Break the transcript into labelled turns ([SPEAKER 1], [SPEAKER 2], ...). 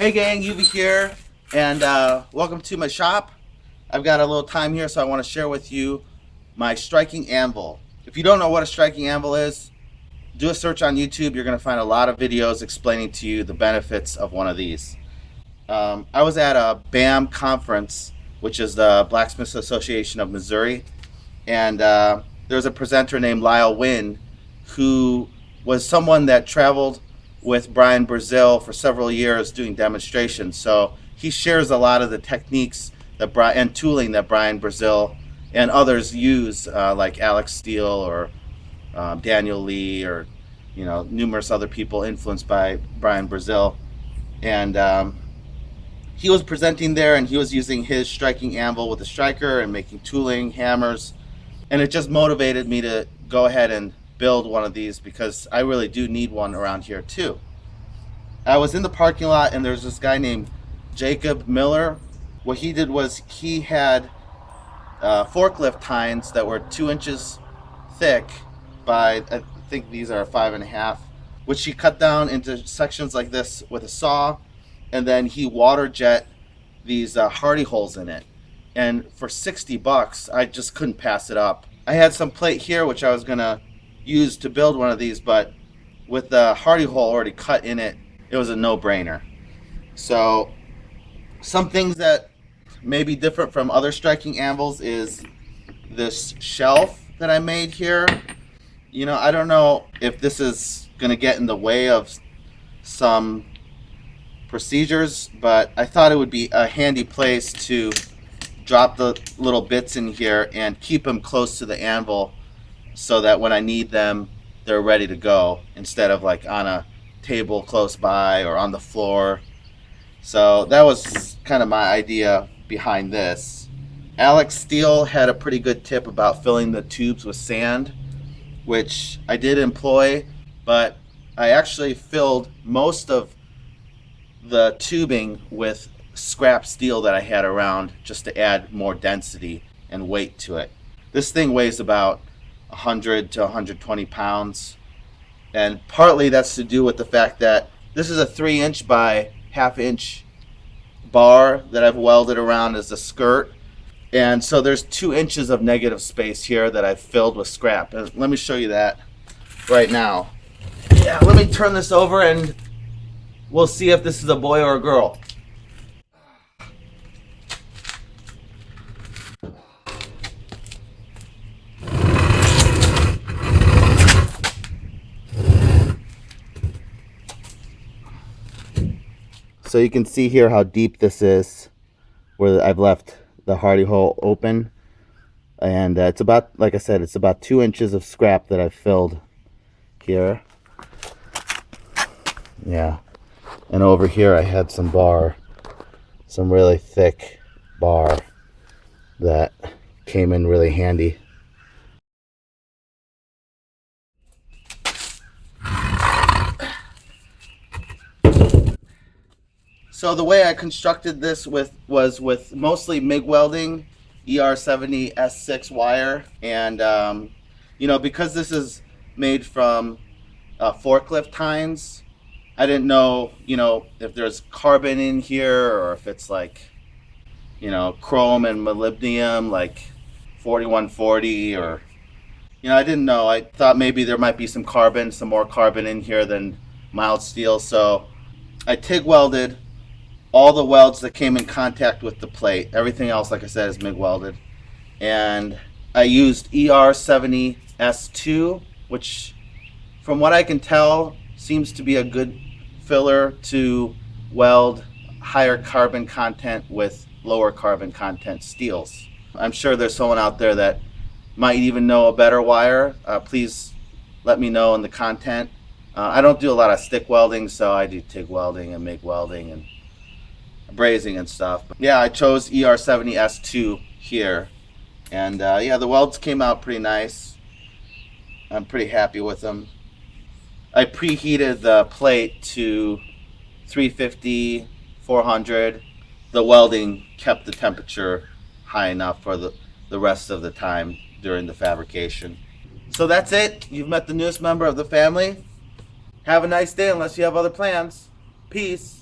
[SPEAKER 1] Hey gang, Yuvi here, and welcome to my shop. I've got a little time here, so I want to share with you my striking anvil. If you don't know what a striking anvil is, do a search on YouTube. You're going to find a lot of videos explaining to you the benefits of one of these. I was at a BAM conference, which is the Blacksmiths Association of Missouri, and there was a presenter named Lyle Wynn who was someone that traveled with Brian Brazil for several years doing demonstrations. So he shares a lot of the techniques that and tooling that Brian Brazil and others use, like Alex Steele or Daniel Lee, or numerous other people influenced by Brian Brazil. And he was presenting there, and he was using his striking anvil with a striker and making tooling, hammers, and it just motivated me to go ahead and build one of these because I really do need one around here too. I was in the parking lot and there's this guy named Jacob Miller. What he did was he had forklift tines that were 2 inches thick by, I think these are 5.5, which he cut down into sections like this with a saw, and then he water jet these hardy holes in it. And for $60, I just couldn't pass it up. I had some plate here which I was gonna use to build one of these, but with the hardy hole already cut in it, it was a no-brainer. So some things that may be different from other striking anvils is this shelf that I made here. I don't know if this is gonna get in the way of some procedures, but I thought it would be a handy place to drop the little bits in here and keep them close to the anvil so that when I need them, they're ready to go instead of like on a table close by or on the floor. So that was kind of my idea behind this. Alex Steele had a pretty good tip about filling the tubes with sand, which I did employ, but I actually filled most of the tubing with scrap steel that I had around just to add more density and weight to it. This thing weighs about 100 to 120 pounds, and partly that's to do with the fact that this is a 3-inch by 1/2-inch bar that I've welded around as a skirt, and so there's 2 inches of negative space here that I've filled with scrap. And let me show you that right now. Yeah, let me turn this over and we'll see if this is a boy or a girl. So you can see here how deep this is, where I've left the hardy hole open. And it's about, like I said, it's about 2 inches of scrap that I've filled here. Yeah. And over here I had some bar, some really thick bar that came in really handy. So the way I constructed this was with mostly MIG welding, ER70 S6 wire, and because this is made from forklift tines, I didn't know if there's carbon in here or if it's like chrome and molybdenum like 4140, or I didn't know. I thought maybe there might be some more carbon in here than mild steel, so I TIG welded all the welds that came in contact with the plate. Everything else, like I said, is MIG welded. And I used ER70 S2, which from what I can tell seems to be a good filler to weld higher carbon content with lower carbon content steels. I'm sure there's someone out there that might even know a better wire. Please let me know in the content. I don't do a lot of stick welding, so I do TIG welding and MIG welding and brazing and stuff. But yeah, I chose ER70 S2 here, and yeah, the welds came out pretty nice. I'm pretty happy with them. I preheated the plate to 350, 400. The welding kept the temperature high enough for the rest of the time during the fabrication. So that's it. You've met the newest member of the family. Have a nice day unless you have other plans. Peace.